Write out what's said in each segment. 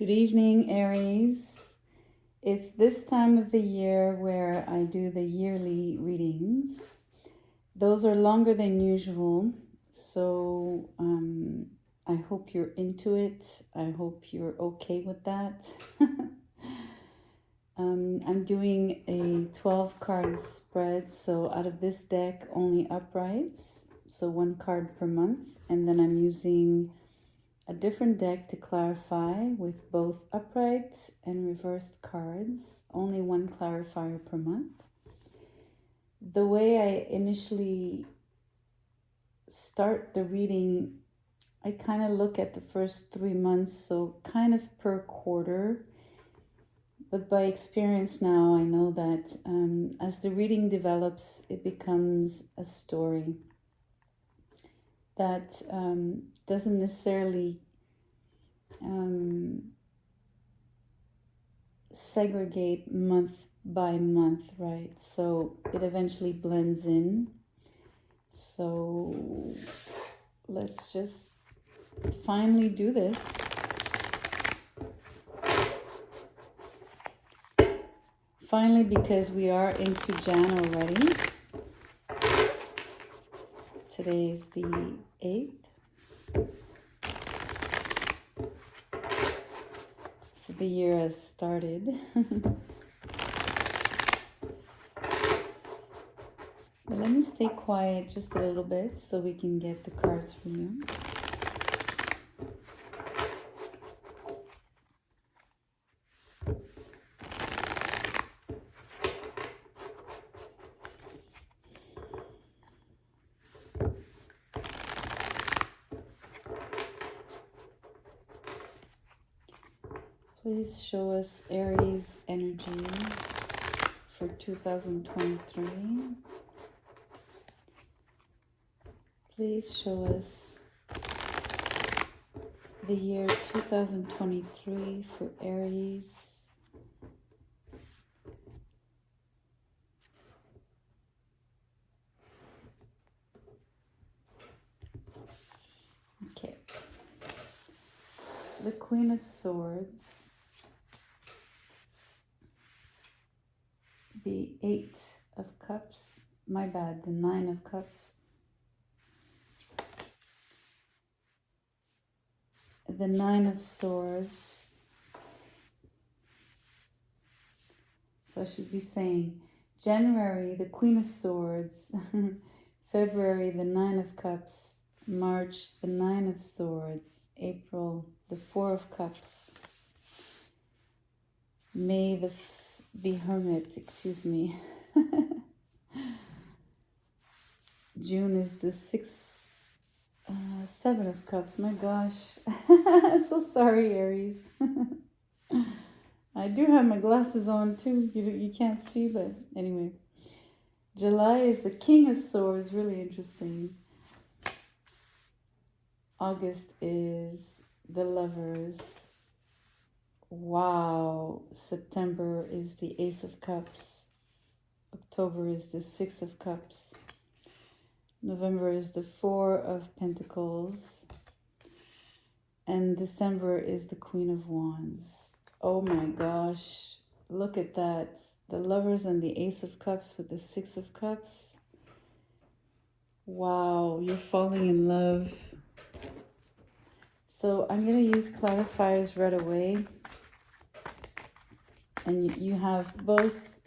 Good evening, Aries. It's this time of the year where I do the yearly readings. Those are longer than usual, so I hope you're into it. I hope you're okay with that. I'm doing a 12 card spread, so out of this deck, only uprights, so one card per month, and then I'm using a different deck to clarify with both upright and reversed cards, only one clarifier per month. The way I initially start the reading, I kind of look at the first 3 months, so kind of per quarter. But by experience now, I know that as the reading develops, it becomes a story that doesn't necessarily segregate month by month, right? So it eventually blends in. So let's just finally do this. Finally, because we are into Jan already. Today is the 8th. So the year has started. But let me stay quiet just a little bit so we can get the cards for you. Please show us Aries energy for 2023. Please show us the year 2023 for Aries. Okay. The Queen of Swords. The 8 of Cups. My bad, the 9 of Cups. The 9 of Swords. So I should be saying January, the Queen of Swords. February, the 9 of Cups. March, the 9 of Swords. April, the 4 of Cups. May, the Hermit, excuse me. June is the 7 of Cups. My gosh. So sorry, Aries. I do have my glasses on too. You can't see, but anyway. July is the King of Swords. Really interesting. August is the Lovers. Wow. September is the Ace of Cups. October is the 6 of Cups. November is the 4 of Pentacles. And December is the Queen of Wands. Oh my gosh. Look at that. The Lovers and the Ace of Cups with the 6 of Cups. Wow, you're falling in love. So I'm going to use clarifiers right away. And you have both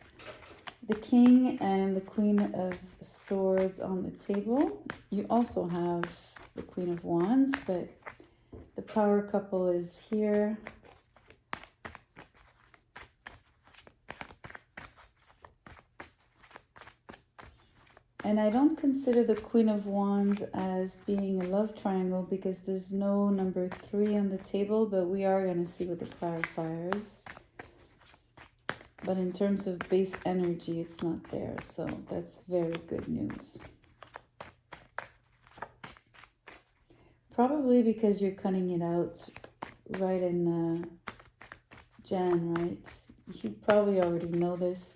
the King and the Queen of Swords on the table. You also have the Queen of Wands, but the power couple is here. And I don't consider the Queen of Wands as being a love triangle because there's no number 3 on the table, but we are going to see with the clarifiers. But in terms of base energy, it's not there. So that's very good news. Probably because you're cutting it out right in Jan, right? You probably already know this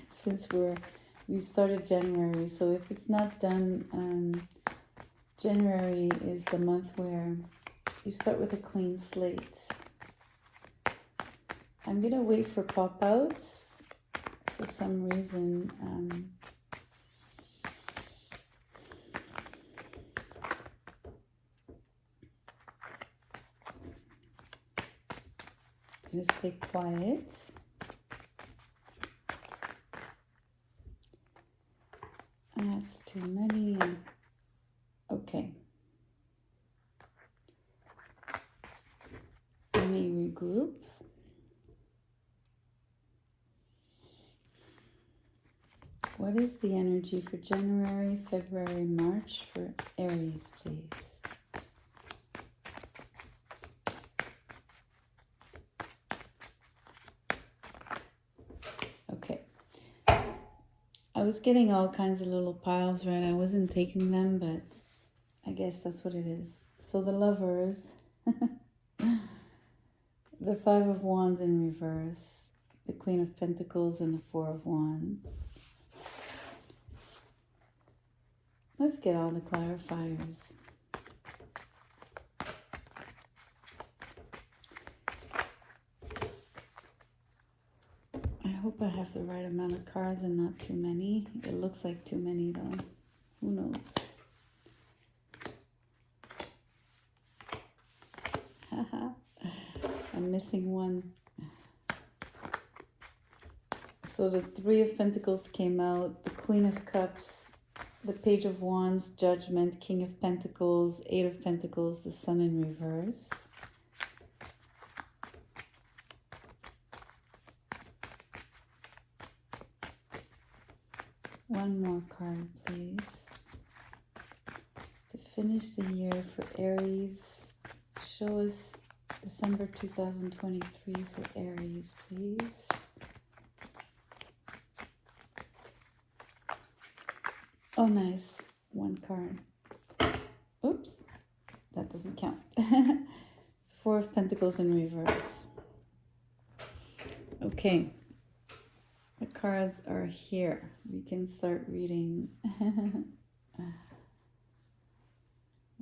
since we've started January. So if it's not done, January is the month where you start with a clean slate. I'm gonna wait for pop-outs for some reason. I'm gonna stay quiet. That's too many. Okay. Let me regroup. What is the energy for January, February, March for Aries, please? Okay. I was getting all kinds of little piles, right? I wasn't taking them, but I guess that's what it is. So the Lovers, the Five of Wands in reverse, the Queen of Pentacles, and the Four of Wands. Let's get all the clarifiers. I hope I have the right amount of cards and not too many. It looks like too many though. Who knows? I'm missing one. So the Three of Pentacles came out, the Queen of Cups, the Page of Wands, Judgment, King of Pentacles, Eight of Pentacles, the Sun in reverse. One more card, please. To finish the year for Aries, show us December 2023 for Aries, please. Oh, nice. One card. Oops. That doesn't count. Four of Pentacles in reverse. Okay. The cards are here. We can start reading. Let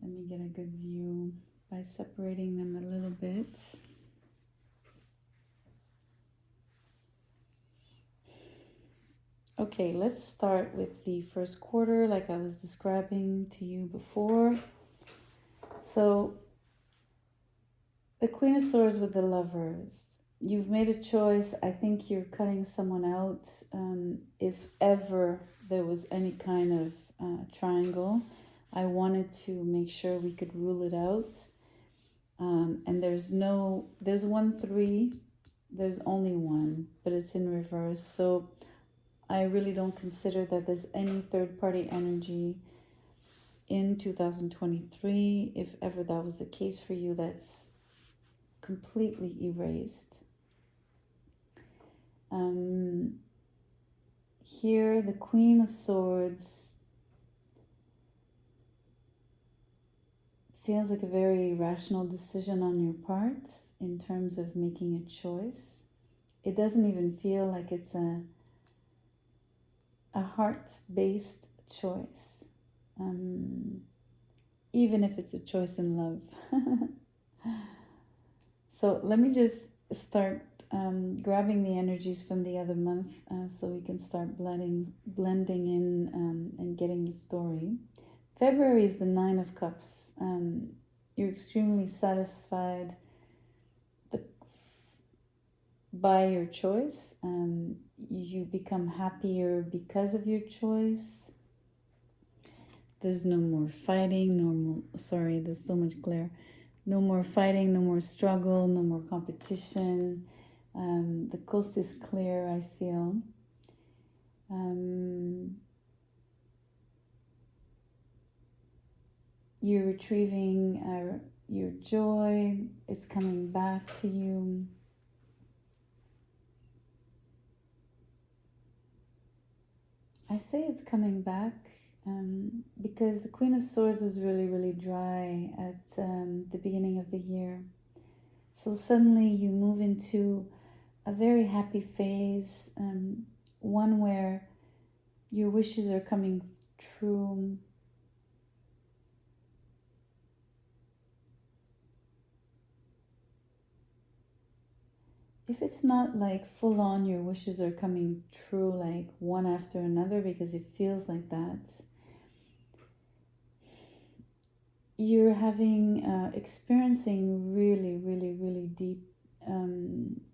me get a good view by separating them a little bit. Okay, let's start with the first quarter like I was describing to you before. So, the Queen of Swords with the Lovers. You've made a choice. I think you're cutting someone out. If ever there was any kind of triangle, I wanted to make sure we could rule it out. And there's 1 3, there's only one, but it's in reverse. So I really don't consider that there's any third-party energy in 2023. If ever that was the case for you, that's completely erased. Here, the Queen of Swords feels like a very rational decision on your part in terms of making a choice. It doesn't even feel like it's a heart-based choice, even if it's a choice in love. So let me just start grabbing the energies from the other month so we can start blending in and getting the story. February is the Nine of Cups. You're extremely satisfied by your choice. You become happier because of your choice. There's no more fighting, there's so much glare. No more fighting, no more struggle, no more competition. The coast is clear, I feel. You're retrieving your joy. It's coming back to you. I say it's coming back because the Queen of Swords was really, really dry at the beginning of the year. So suddenly you move into a very happy phase, one where your wishes are coming true. if it's not like full on your wishes are coming true like one after another, because it feels like that, you're having experiencing really, really, really deep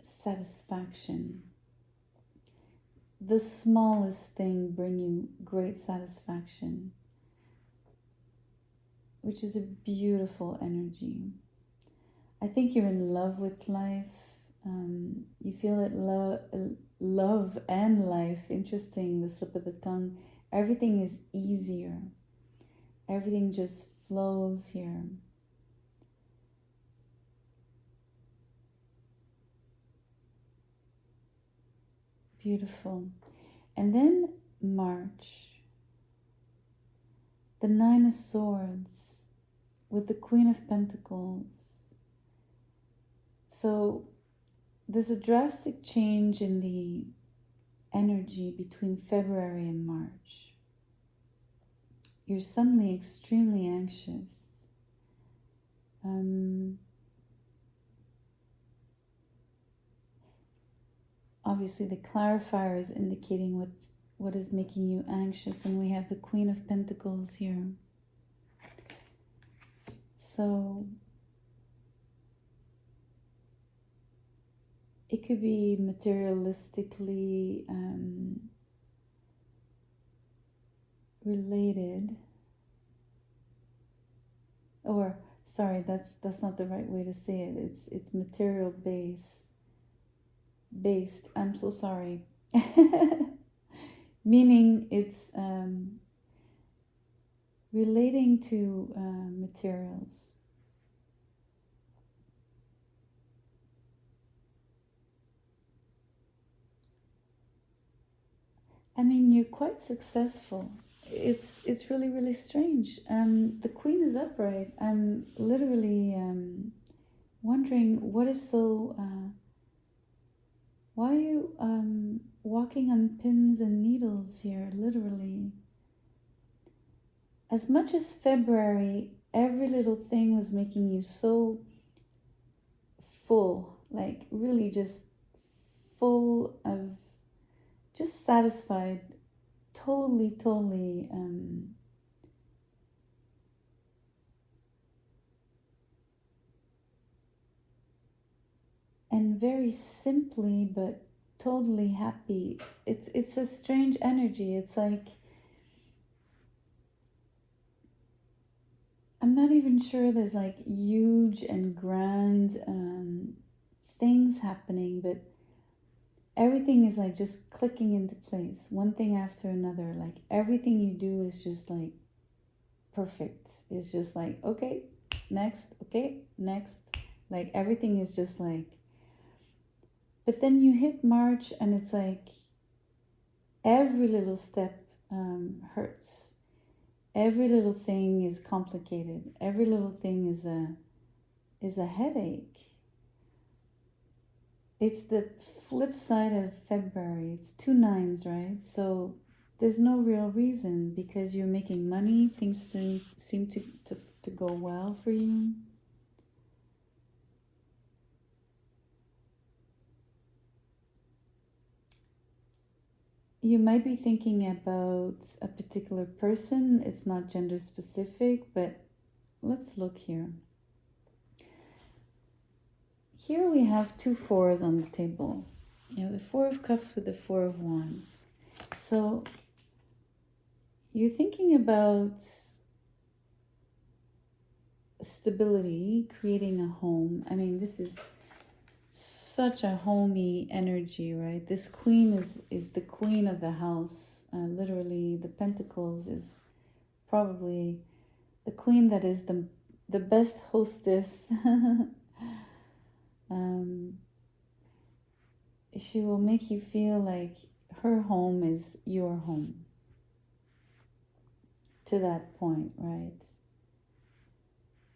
satisfaction. The smallest thing bring you great satisfaction, which is a beautiful energy. I think you're in love with life. You feel it, love and life. Interesting, the slip of the tongue. Everything is easier. Everything just flows here. Beautiful. And then March, the Nine of Swords with the Queen of Pentacles. So there's a drastic change in the energy between February and March. You're suddenly extremely anxious. Obviously, the clarifier is indicating what is making you anxious, and we have the Queen of Pentacles here. So it could be materialistically related, or sorry, that's not the right way to say it. It's material based. I'm so sorry. Meaning it's relating to materials. I mean, you're quite successful. It's really, really strange. The Queen is upright. I'm literally wondering what is so. Why are you walking on pins and needles here? Literally. As much as February, every little thing was making you so full, like really just full of, just satisfied, totally, totally. And very simply, but totally happy. It's a strange energy. It's like, I'm not even sure there's like huge and grand things happening, but everything is like just clicking into place, one thing after another. Like everything you do is just like perfect. It's just like, okay, next, okay, next. Like everything is just like, but then you hit March and it's like every little step hurts. Every little thing is complicated. Every little thing is a headache. It's the flip side of February. It's 2 9s, right? So there's no real reason, because you're making money. Things seem to go well for you. You might be thinking about a particular person. It's not gender specific, but let's look here. Here we have 2 4s on the table. You know, the Four of Cups with the Four of Wands. So you're thinking about stability, creating a home. I mean, this is such a homey energy, right? This queen is the queen of the house. Literally, the Pentacles is probably the queen that is the best hostess. She will make you feel like her home is your home. To that point, right?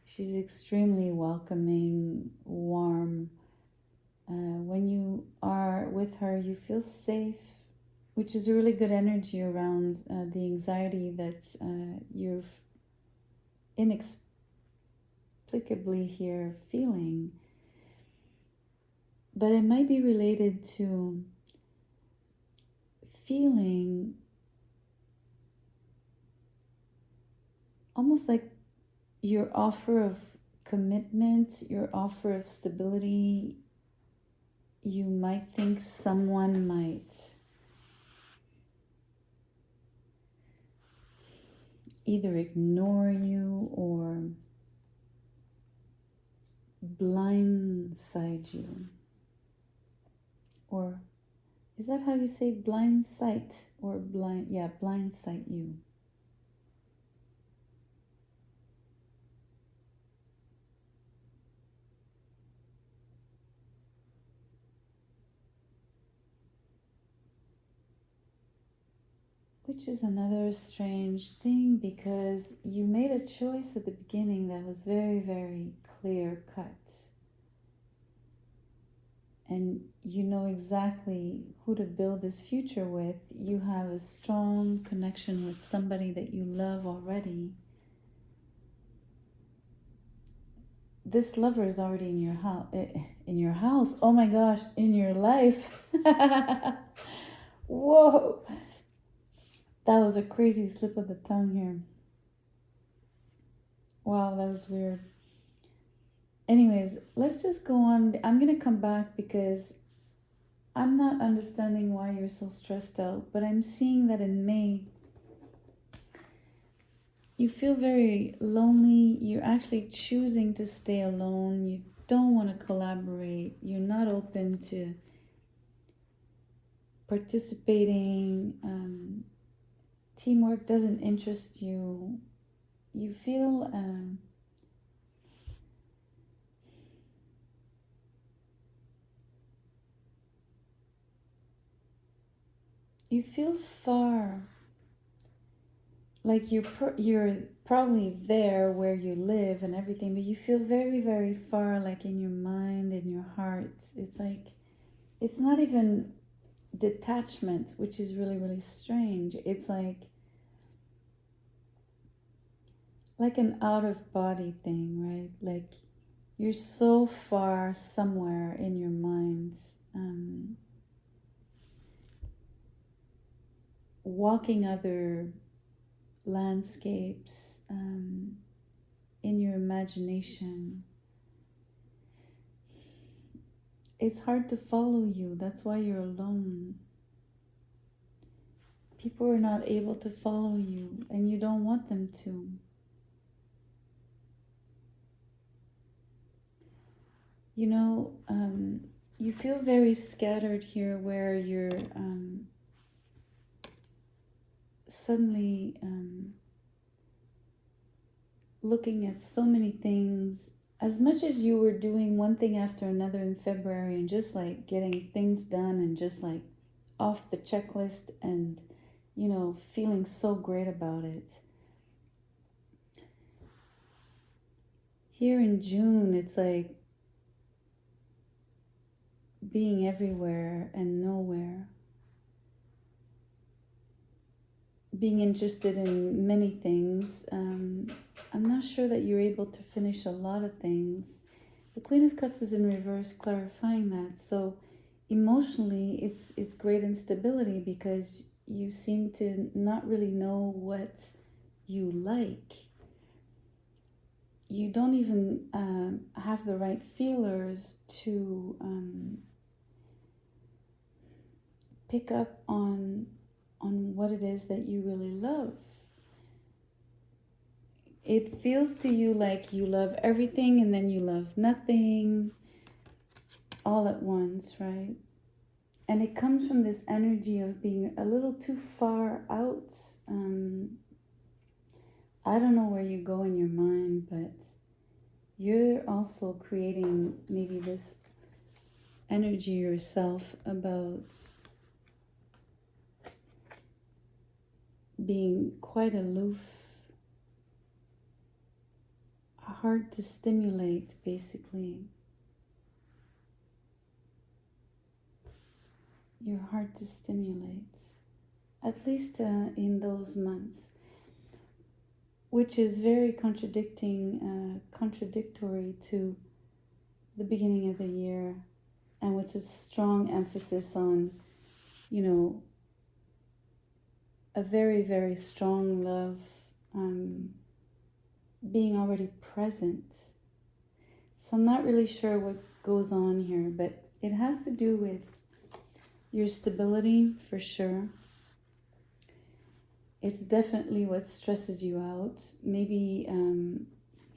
She's extremely welcoming, warm. When you are with her, you feel safe, which is a really good energy around the anxiety that you're inexplicably here feeling. but it might be related to feeling almost like your offer of commitment, your offer of stability. You might think someone might either ignore you or blindside you. Or is that how you say blind sight? Or blindside you. Which is another strange thing, because you made a choice at the beginning that was very, very clear cut. And you know exactly who to build this future with. You have a strong connection with somebody that you love already. This lover is already in your house. In your house. Oh my gosh, in your life. Whoa. That was a crazy slip of the tongue here. Wow, that was weird. Anyways, let's just go on. I'm going to come back because I'm not understanding why you're so stressed out, but I'm seeing that in May, you feel very lonely. You're actually choosing to stay alone. You don't want to collaborate. You're not open to participating. Teamwork doesn't interest you. You feel far, like you're probably there where you live and everything, but you feel very, very far, like in your mind, in your heart. It's like, it's not even detachment, which is really, really strange. It's like an out of body thing, right? Like you're so far somewhere in your mind, walking other landscapes, in your imagination. It's hard to follow you. That's why you're alone. People are not able to follow you, and you don't want them to. You know, you feel very scattered here, where you're suddenly looking at so many things. As much as you were doing one thing after another in February and just like getting things done and just like off the checklist and, you know, feeling so great about it. Here in June, it's like being everywhere and nowhere. Being interested in many things. I'm not sure that you're able to finish a lot of things. The Queen of Cups is in reverse, clarifying that. So emotionally, it's great instability, because you seem to not really know what you like. You don't even have the right feelers to pick up on what it is that you really love. It feels to you like you love everything and then you love nothing all at once, right? And it comes from this energy of being a little too far out. I don't know where you go in your mind, but you're also creating maybe this energy yourself about being quite aloof, hard to stimulate, basically. You're hard to stimulate, at least in those months, which is very contradictory to the beginning of the year. and with a strong emphasis on, a very, very strong love being already present. So I'm not really sure what goes on here, but it has to do with your stability for sure. It's definitely what stresses you out. Maybe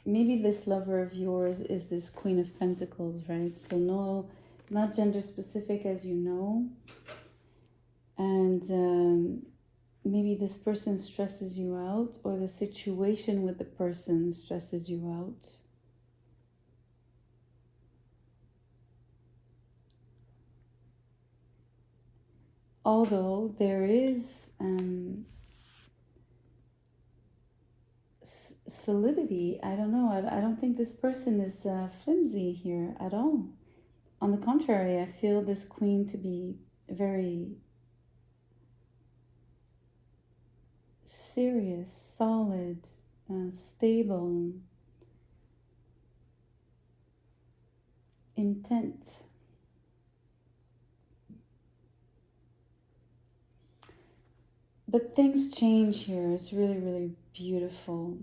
this lover of yours is this Queen of Pentacles, right? So no, not gender specific, as you know. And maybe this person stresses you out, or the situation with the person stresses you out. Although there is solidity, I don't know. I don't think this person is flimsy here at all. On the contrary, I feel this queen to be very serious, solid, stable, intent. But things change here. It's really, really beautiful.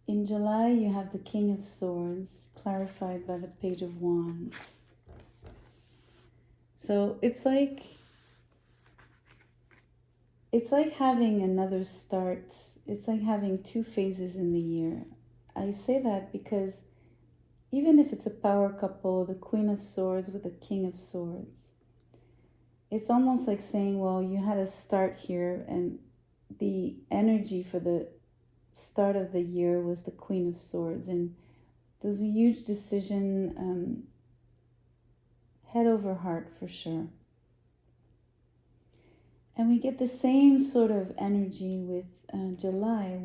In July, you have the King of Swords, clarified by the Page of Wands. So it's like having another start. It's like having two phases in the year. I say that because even if it's a power couple, the Queen of Swords with the King of Swords, it's almost like saying, well, you had a start here, and the energy for the start of the year was the Queen of Swords, and there's a huge decision, head over heart for sure. And we get the same sort of energy with July,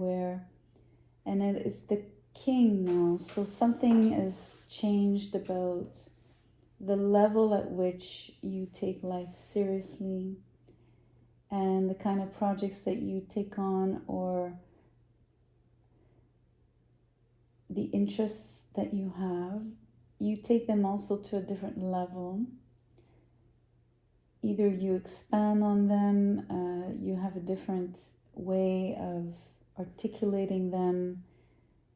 and it's the King now, so something has changed about the level at which you take life seriously, and the kind of projects that you take on, or the interests that you have, you take them also to a different level. Either you expand on them, you have a different way of articulating them.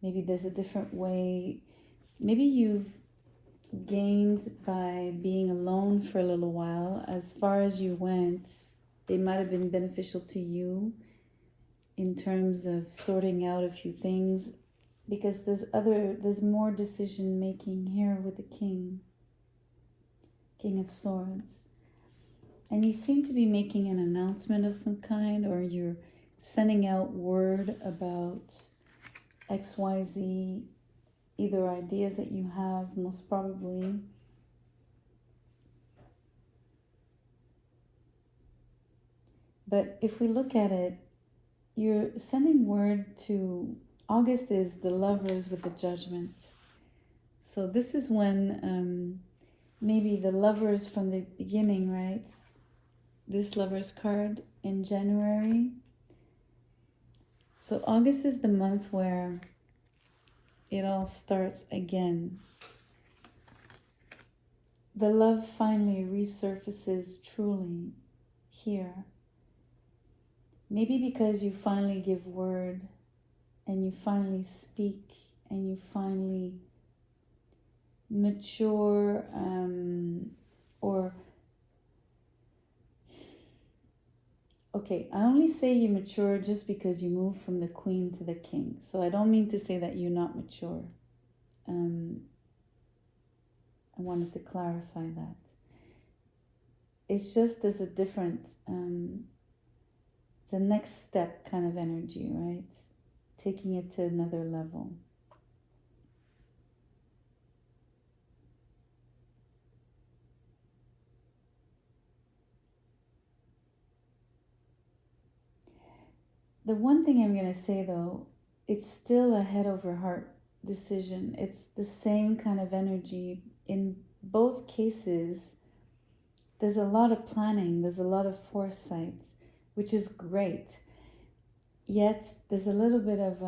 Maybe there's a different way. Maybe you've gained by being alone for a little while. As far as you went, they might have been beneficial to you in terms of sorting out a few things, because there's more decision making here with the King of Swords. And you seem to be making an announcement of some kind, or you're sending out word about XYZ, either ideas that you have, most probably. But if we look at it, you're sending word to August is the Lovers with the Judgment. So this is when maybe the Lovers from the beginning, right? This Lovers card in January. So August is the month where it all starts again. The love finally resurfaces truly here. Maybe because you finally give word, and you finally speak, and you finally mature, or okay, I only say you mature just because you move from the Queen to the King. So I don't mean to say that you're not mature. I wanted to clarify that. It's just there's a different, it's a next step kind of energy, right? Taking it to another level. The one thing I'm going to say though, it's still a head over heart decision. It's the same kind of energy. In both cases, there's a lot of planning, there's a lot of foresight, which is great. Yet there's a little bit of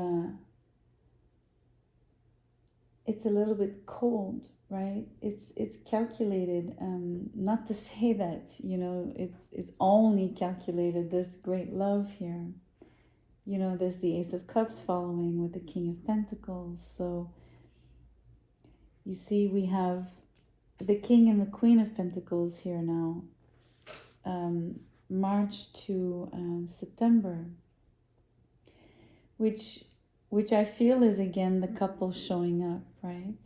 it's a little bit cold. right? It's calculated. Not to say that, it's only calculated. There's great love here. There's the Ace of Cups following with the King of Pentacles. So you see, we have the King and the Queen of Pentacles here now. March to September, which I feel is again the couple showing up, right?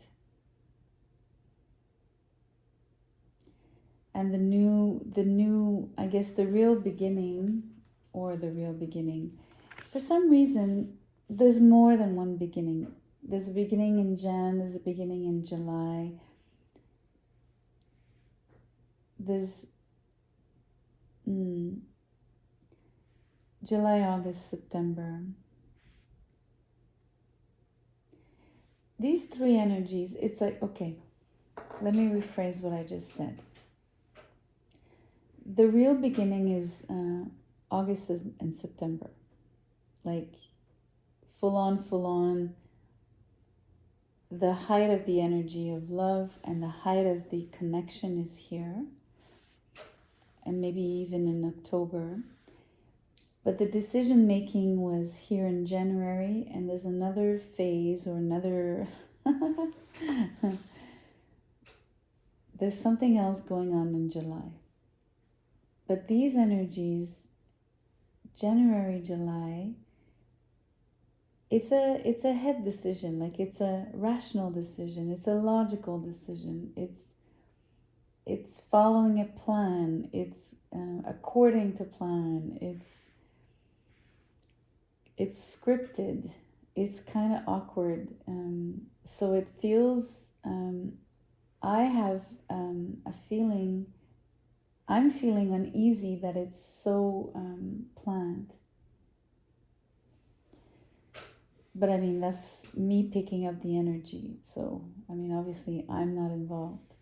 And the new, I guess the real beginning, or the real beginning. For some reason, there's more than one beginning. There's a beginning in Jan, there's a beginning in July. There's July, August, September. These three energies, it's like, okay, let me rephrase what I just said. The real beginning is August and September. Like full on. The height of the energy of love and the height of the connection is here. And maybe even in October. But the decision making was here in January, and there's another phase or another there's something else going on in July. But these energies, January, July, it's a head decision, like it's a rational decision, it's a logical decision, it's following a plan, it's according to plan, it's scripted, it's kind of awkward, so it feels, I have a feeling, I'm feeling uneasy that it's so planned. But I mean, that's me picking up the energy. So, I mean, obviously I'm not involved.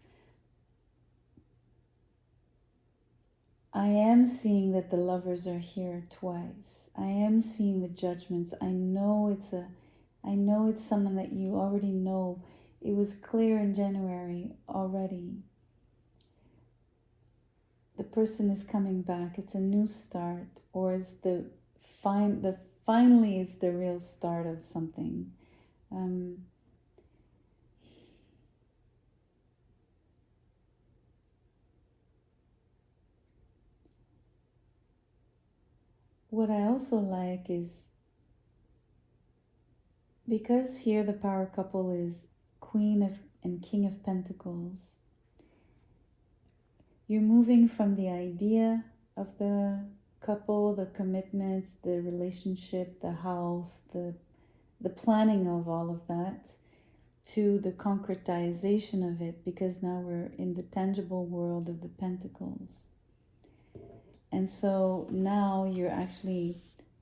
I am seeing that the lovers are here twice. I am seeing the judgments. I know it's someone that you already know. It was clear in January already. The person is coming back. It's a new start, or is finally it's the real start of something. What I also like is, because here the power couple is Queen of and King of Pentacles, you're moving from the idea of the couple, the commitments, the relationship, the house, the planning of all of that, to the concretization of it, because now we're in the tangible world of the Pentacles. And so now you're actually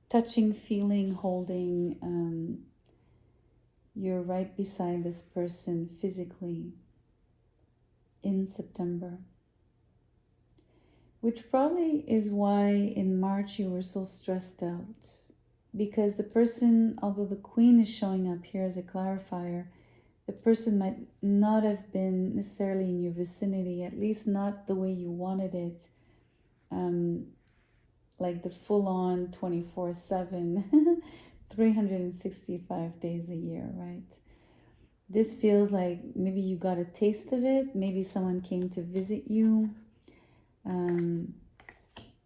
touching, feeling, holding, you're right beside this person physically in September. Which probably is why in March you were so stressed out. Because the person, although the Queen is showing up here as a clarifier, the person might not have been necessarily in your vicinity, at least not the way you wanted it. Like the full-on 24/7, 365 days a year, right? This feels like maybe you got a taste of it. Maybe someone came to visit you,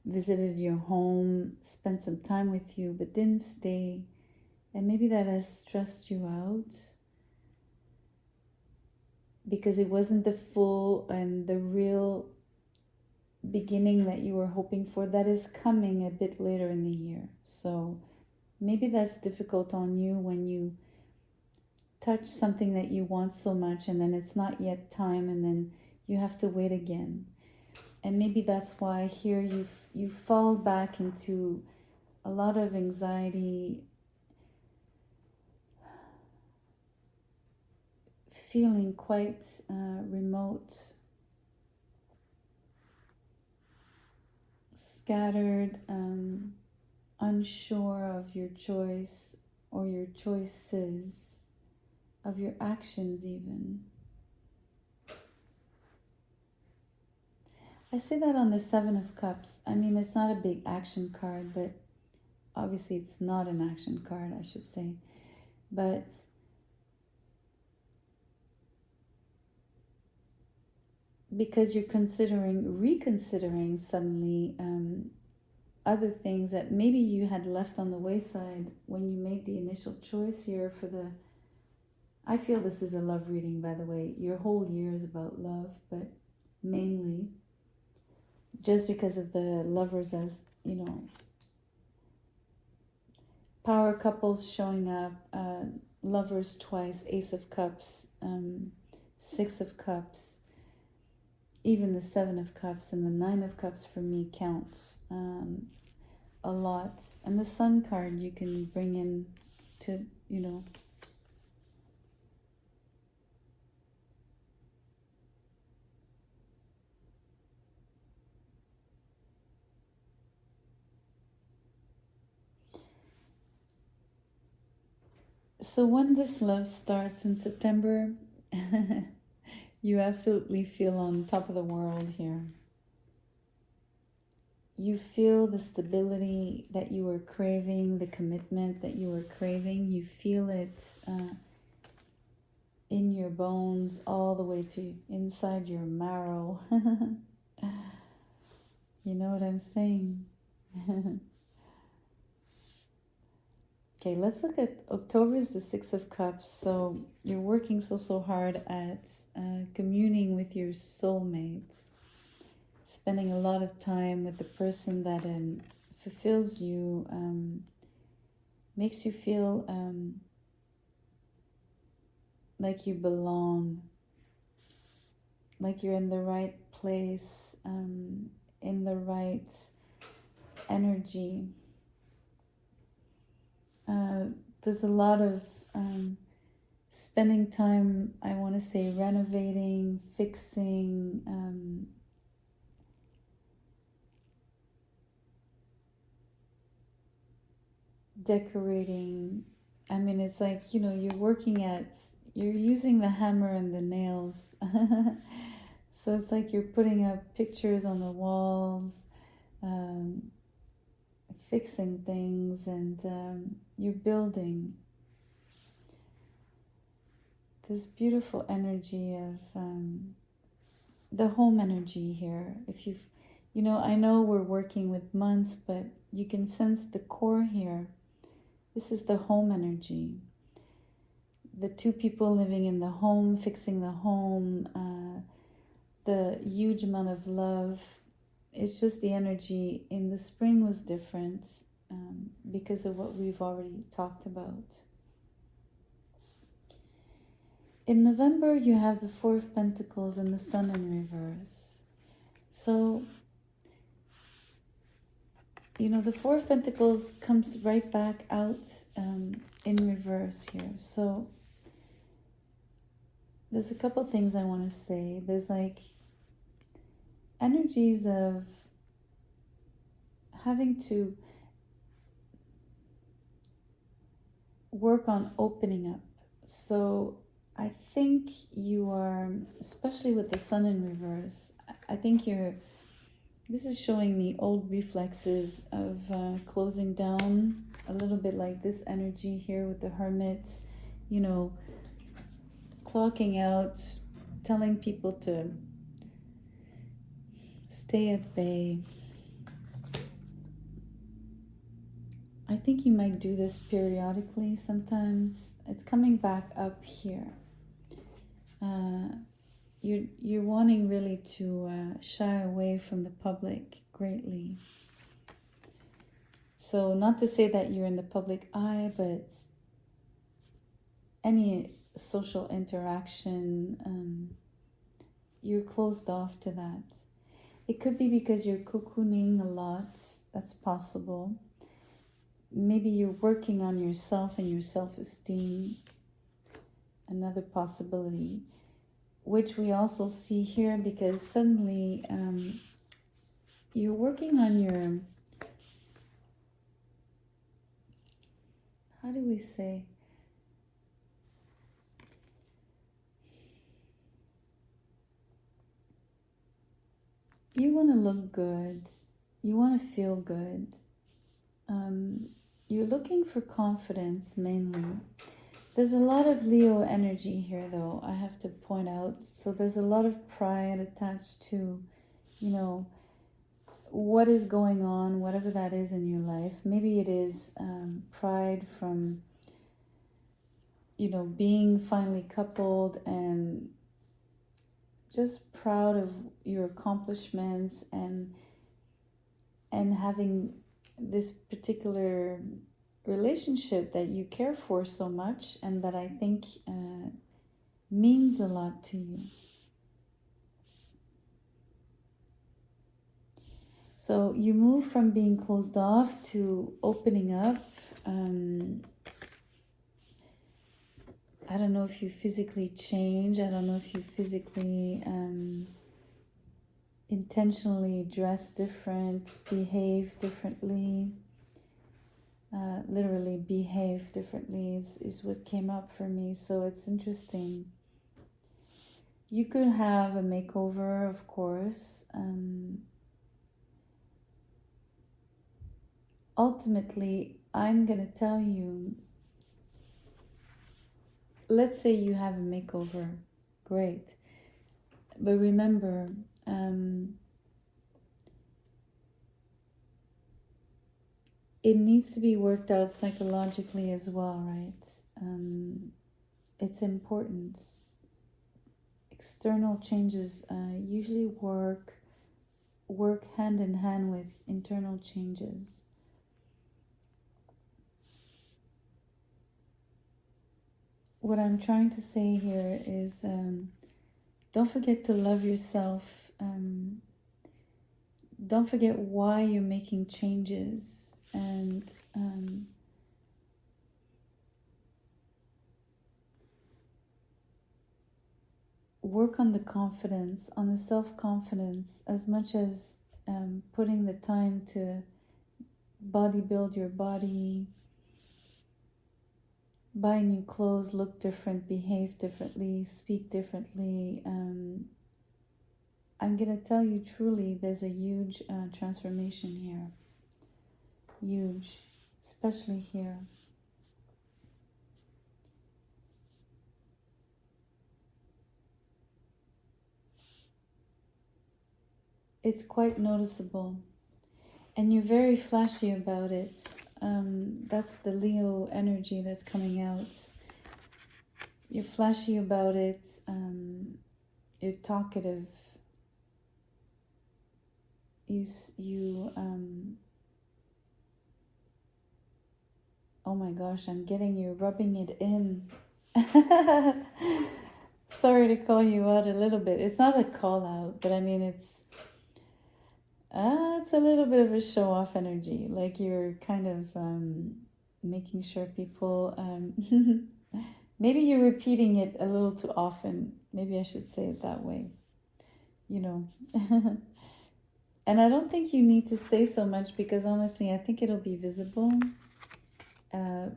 visited your home, spent some time with you, but didn't stay. And maybe that has stressed you out because it wasn't the full and the real beginning that you were hoping for. That is coming a bit later in the year. So maybe that's difficult on you when you touch something that you want so much and then it's not yet time, and then you have to wait again. And maybe that's why here you fall back into a lot of anxiety, feeling quite remote, scattered, unsure of your choice or your choices, of your actions even. I say that on the Seven of Cups. I mean, it's not a big action card, but obviously it's not an action card, I should say. But because you're reconsidering suddenly other things that maybe you had left on the wayside when you made the initial choice here for the. I feel this is a love reading, by the way. Your whole year is about love, but mainly just because of the lovers as, power couples showing up, lovers twice, Ace of Cups, Six of Cups, even the Seven of Cups and the Nine of Cups for me counts a lot. And the Sun card you can bring in to, So when this love starts in September, you absolutely feel on top of the world here. You feel the stability that you were craving, the commitment that you were craving. You feel it in your bones all the way to inside your marrow. You know what I'm saying? Okay, let's look at October is the Six of Cups. So you're working so hard at communing with your soulmate, spending a lot of time with the person that fulfills you, makes you feel like you belong, like you're in the right place, in the right energy. There's a lot of spending time, I want to say, renovating, fixing, decorating. I mean, it's like, you're using the hammer and the nails. So it's like you're putting up pictures on the walls, fixing things, and you're building this beautiful energy of the home energy here. If you've, I know we're working with months, but you can sense the core here. This is the home energy. The two people living in the home, fixing the home, the huge amount of love. It's just the energy in the spring was different because of what we've already talked about. In November, you have the Four of Pentacles and the Sun in reverse. So, the Four of Pentacles comes right back out in reverse here. So, there's a couple things I want to say. There's like energies of having to work on opening up. So I think you are, especially with the Sun in reverse, I think this is showing me old reflexes of closing down, a little bit like this energy here with the Hermit, clocking out, telling people to stay at bay. I think you might do this periodically sometimes. It's coming back up here. You're wanting really to shy away from the public greatly. So not to say that you're in the public eye, but any social interaction, you're closed off to that. It could be because you're cocooning a lot. That's possible. Maybe you're working on yourself and your self-esteem. Another possibility, which we also see here because suddenly you're working on your, how do we say? You want to look good. You want to feel good. You're looking for confidence mainly. There's a lot of Leo energy here, though, I have to point out. So there's a lot of pride attached to, you know, what is going on, whatever that is in your life. Maybe it is pride from, being finally coupled and just proud of your accomplishments and having this particular relationship that you care for so much and that I think means a lot to you. So you move from being closed off to opening up. I don't know if you physically change. I don't know if you physically intentionally dress different, behave differently. Literally behave differently is what came up for me. So it's interesting. You could have a makeover, of course. Ultimately, I'm going to tell you, let's say you have a makeover. Great. But remember, it needs to be worked out psychologically as well, right? It's important. External changes usually work hand in hand with internal changes. What I'm trying to say here is don't forget to love yourself. Don't forget why you're making changes, and work on the confidence, on the self-confidence, as much as putting the time to body build your body, buy new clothes, look different, behave differently, speak differently. I'm going to tell you truly, there's a huge transformation here. Huge, especially here. It's quite noticeable. And you're very flashy about it. That's the Leo energy that's coming out. You're flashy about it. You're talkative. Oh my gosh, I'm getting you rubbing it in. Sorry to call you out a little bit. It's not a call out, but I mean it's a little bit of a show off energy. Like you're kind of making sure people maybe you're repeating it a little too often. Maybe I should say it that way. And I don't think you need to say so much because honestly, I think it'll be visible.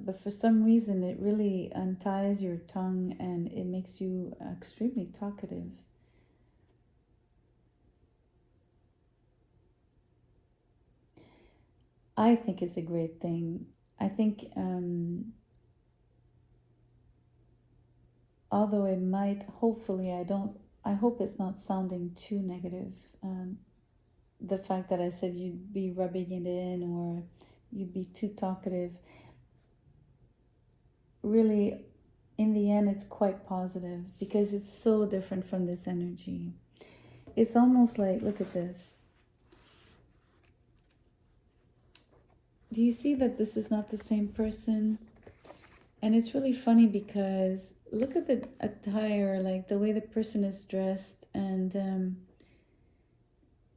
But for some reason, it really unties your tongue and it makes you extremely talkative. I think it's a great thing. I think, although it might, hopefully, I hope it's not sounding too negative. The fact that I said you'd be rubbing it in or you'd be too talkative. Really, in the end, it's quite positive because it's so different from this energy. It's almost like, look at this. Do you see that this is not the same person? And it's really funny because look at the attire, like the way the person is dressed, and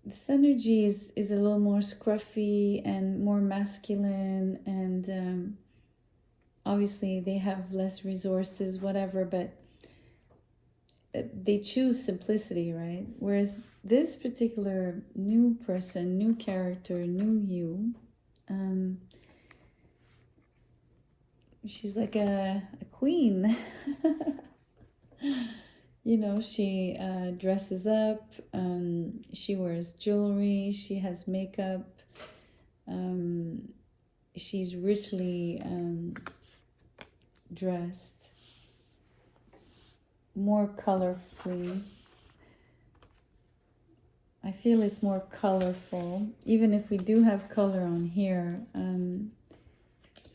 this energy is a little more scruffy and more masculine, and obviously they have less resources, whatever, but they choose simplicity, right? Whereas this particular new person, new character, new you, she's like a queen. you know, she dresses up, she wears jewelry, she has makeup, she's richly dressed, more colorfully. I feel it's more colorful, even if we do have color on here.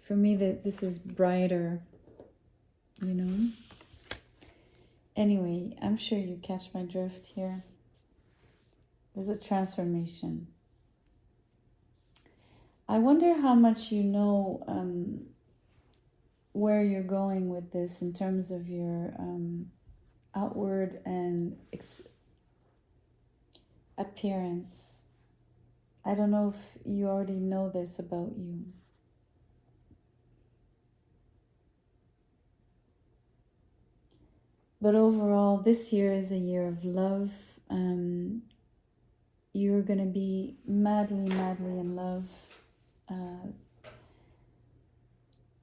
For me, that this is brighter, you know. Anyway, I'm sure you catch my drift here. There's a transformation. I wonder how much you know where you're going with this in terms of your outward and appearance. I don't know if you already know this about you. But overall, this year is a year of love. You're going to be madly, madly in love.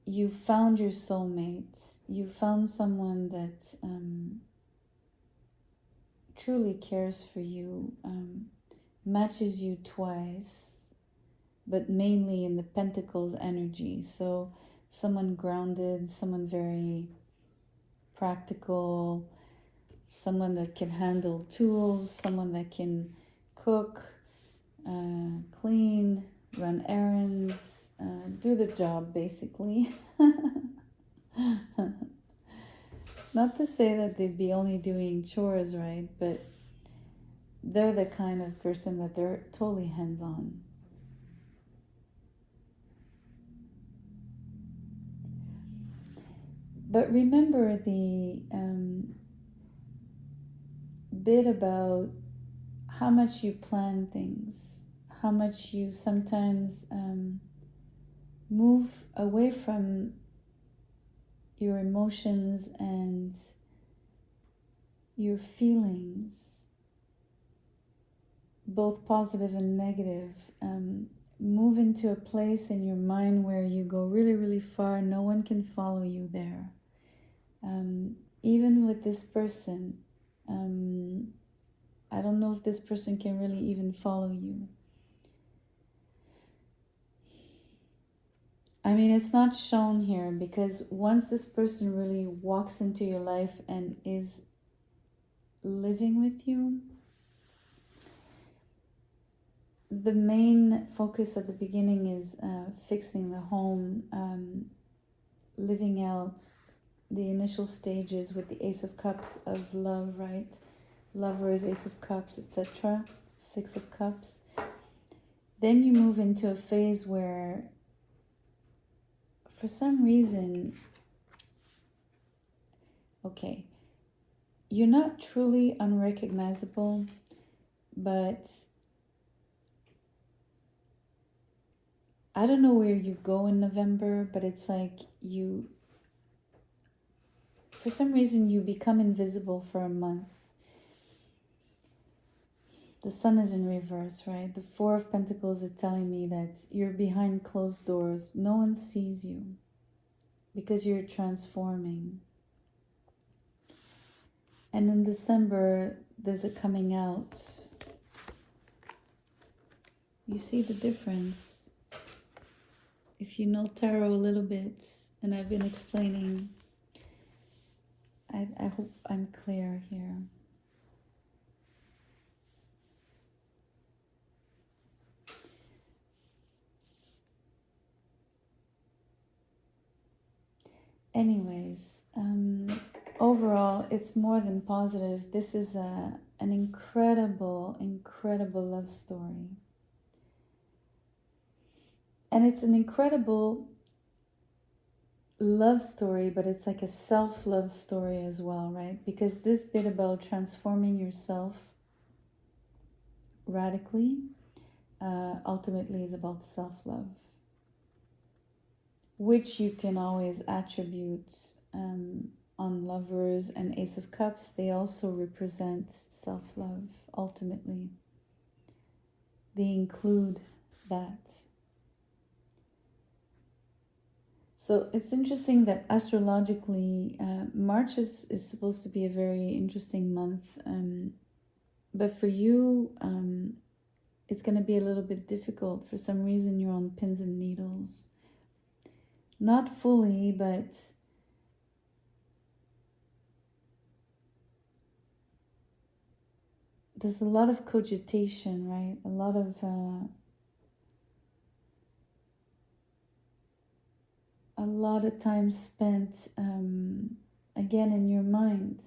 You found your soulmate. You found someone that truly cares for you, matches you twice, but mainly in the Pentacles energy. So someone grounded, someone very practical, someone that can handle tools, someone that can cook, clean, run errands, do the job basically. Not to say that they'd be only doing chores, right? But they're the kind of person that they're totally hands-on. But remember the bit about how much you plan things, how much you sometimes move away from your emotions and your feelings, both positive and negative. Move into a place in your mind where you go really, really far. No one can follow you there. Even with this person, I don't know if this person can really even follow you. I mean, it's not shown here because once this person really walks into your life and is living with you, the main focus at the beginning is fixing the home, living out the initial stages with the Ace of Cups of love, right? Lovers, Ace of Cups, etc. Six of Cups. Then you move into a phase where, for some reason, okay, you're not truly unrecognizable, but I don't know where you go in November, but it's like you, for some reason, you become invisible for a month. The sun is in reverse, right? The Four of Pentacles is telling me that you're behind closed doors. No one sees you because you're transforming. And in December, there's a coming out. You see the difference? If you know tarot a little bit, and I've been explaining, I hope I'm clear here. Anyways, overall, it's more than positive. This is an incredible, incredible love story. And it's an incredible love story, but it's like a self-love story as well, right? Because this bit about transforming yourself radically ultimately is about self-love, which you can always attribute on Lovers and Ace of Cups. They also represent self-love ultimately. They include that. So it's interesting that astrologically, March is supposed to be a very interesting month. But for you, it's going to be a little bit difficult. For some reason, you're on pins and needles. Not fully, but there's a lot of cogitation, right? A lot of time spent, again, in your mind,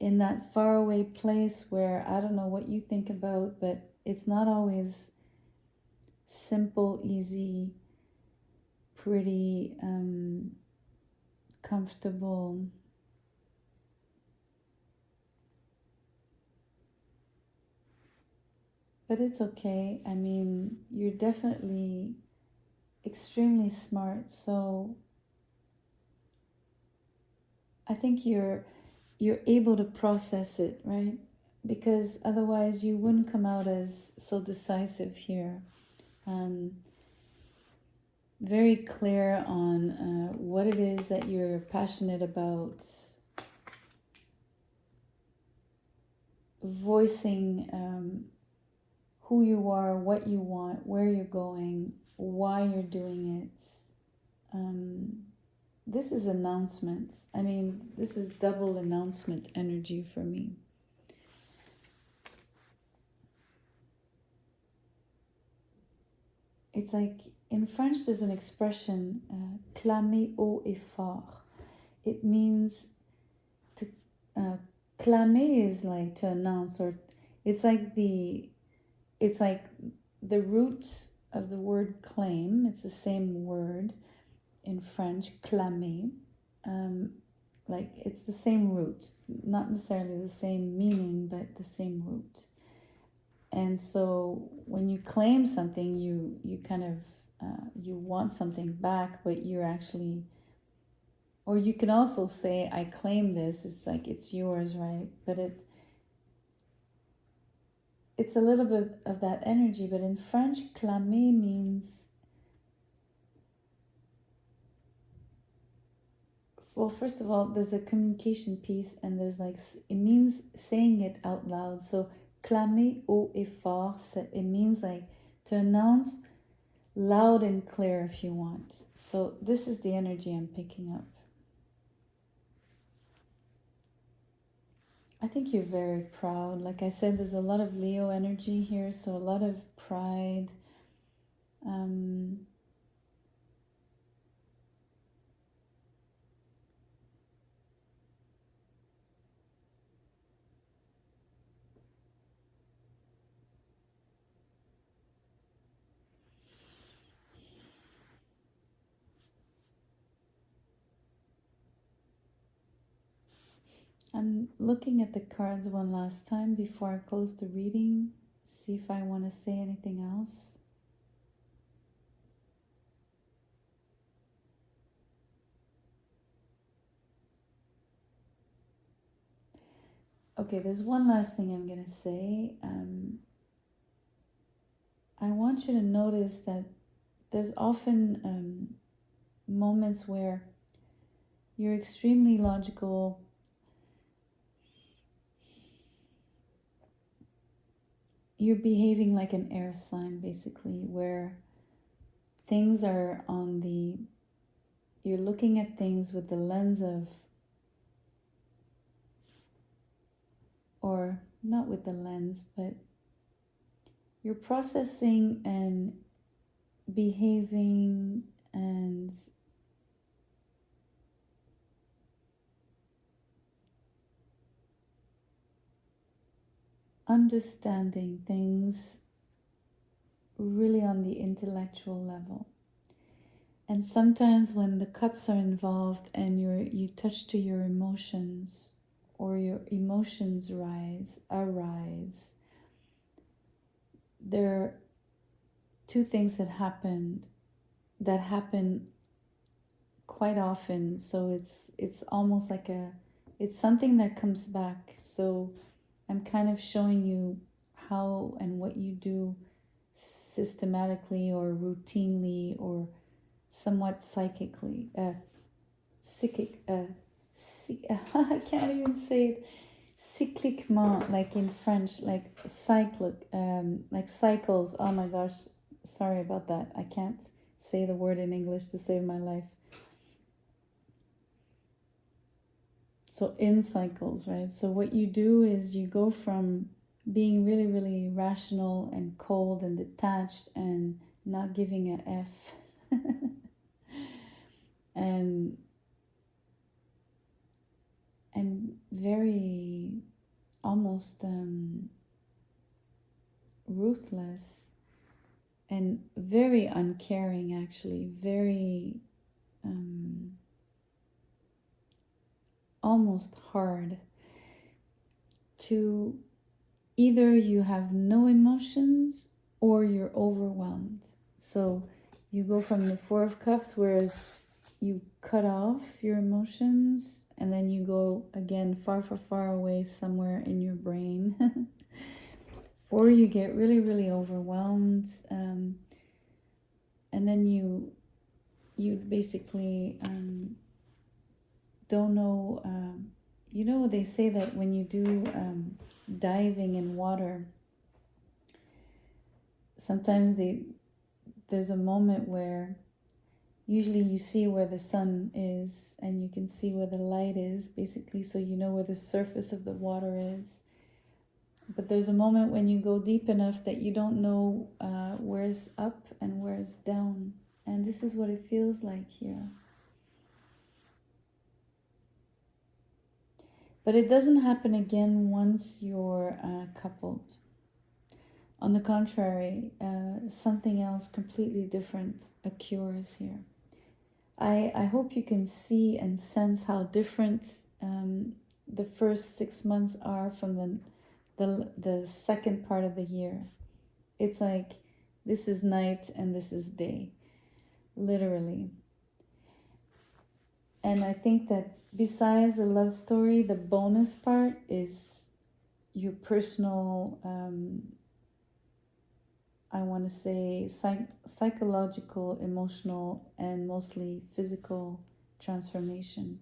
in that faraway place where I don't know what you think about, but it's not always simple, easy, pretty, comfortable. But it's okay. I mean, you're definitely extremely smart, so I think you're able to process it, right? Because otherwise you wouldn't come out as so decisive here. Um, very clear on what it is that you're passionate about, voicing who you are, what you want, where you're going, why you're doing it. This is announcements. I mean, this is double announcement energy for me. It's like in French, there's an expression, clamer haut et fort. It means to clamer is like to announce, or it's like the root of the word claim. It's the same word in French, clamer. Like it's the same root, not necessarily the same meaning, but the same root. And so when you claim something, you kind of you want something back, but you're actually, or you can also say, I claim this. It's like it's yours, right? But it's a little bit of that energy. But in French, clamer means, well, first of all, there's a communication piece, and there's like, it means saying it out loud. So clamer haut et fort, it means like to announce loud and clear if you want. So this is the energy I'm picking up. I think you're very proud. Like I said, there's a lot of Leo energy here, so a lot of pride. I'm looking at the cards one last time before I close the reading, see if I want to say anything else. Okay, there's one last thing I'm going to say. I want you to notice that there's often moments where you're extremely logical. You're behaving like an air sign, basically, where things are you're looking at things with the lens of, or not with the lens, but you're processing and behaving and understanding things really on the intellectual level. And sometimes when the cups are involved and you touch to your emotions, or your emotions arise, there are two things that happen quite often. So it's almost like it's something that comes back. So I'm kind of showing you how and what you do systematically or routinely, or somewhat psychic, I can't even say it, cycliquement, like in French, like cycles. Oh my gosh, sorry about that. I can't say the word in English to save my life. So in cycles, right? So what you do is you go from being really, really rational and cold and detached and not giving a F and very almost ruthless and very uncaring, actually, very almost hard, to either you have no emotions or you're overwhelmed. So you go from the Four of Cups, whereas you cut off your emotions and then you go again far, far, far away somewhere in your brain. Or you get really, really overwhelmed, and then you basically don't know. You know, they say that when you do diving in water, sometimes there's a moment where usually you see where the sun is and you can see where the light is, basically, so you know where the surface of the water is. But there's a moment when you go deep enough that you don't know where's up and where's down. And this is what it feels like here. But it doesn't happen again once you're coupled. On the contrary, something else completely different occurs here. I hope you can see and sense how different the first 6 months are from the second part of the year. It's like this is night and this is day, literally. And I think that besides the love story, the bonus part is your personal, I want to say, psychological, emotional, and mostly physical transformation.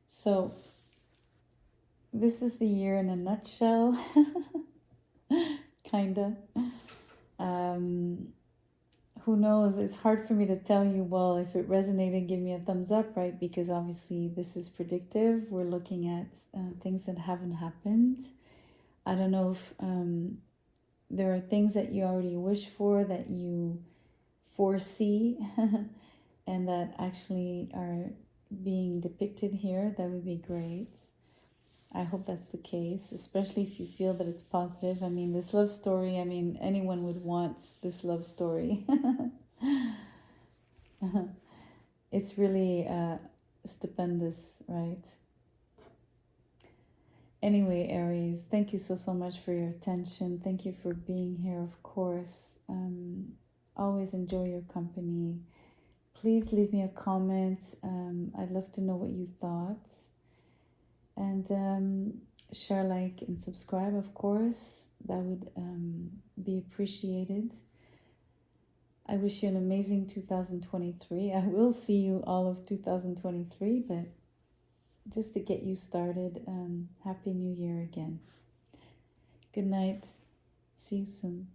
So this is the year in a nutshell, kinda. Who knows? It's hard for me to tell you, well, if it resonated, give me a thumbs up, right? Because obviously this is predictive. We're looking at things that haven't happened. I don't know if there are things that you already wish for, that you foresee, and that actually are being depicted here. That would be great. I hope that's the case, especially if you feel that it's positive. I mean, this love story, I mean, anyone would want this love story. It's really stupendous, right? Anyway, Aries, thank you so much for your attention. Thank you for being here, of course. Always enjoy your company. Please leave me a comment. I'd love to know what you thought. And share, like, and subscribe, of course. That would be appreciated. I wish you an amazing 2023. I will see you all of 2023, but just to get you started, Happy New Year again. Good night. See you soon.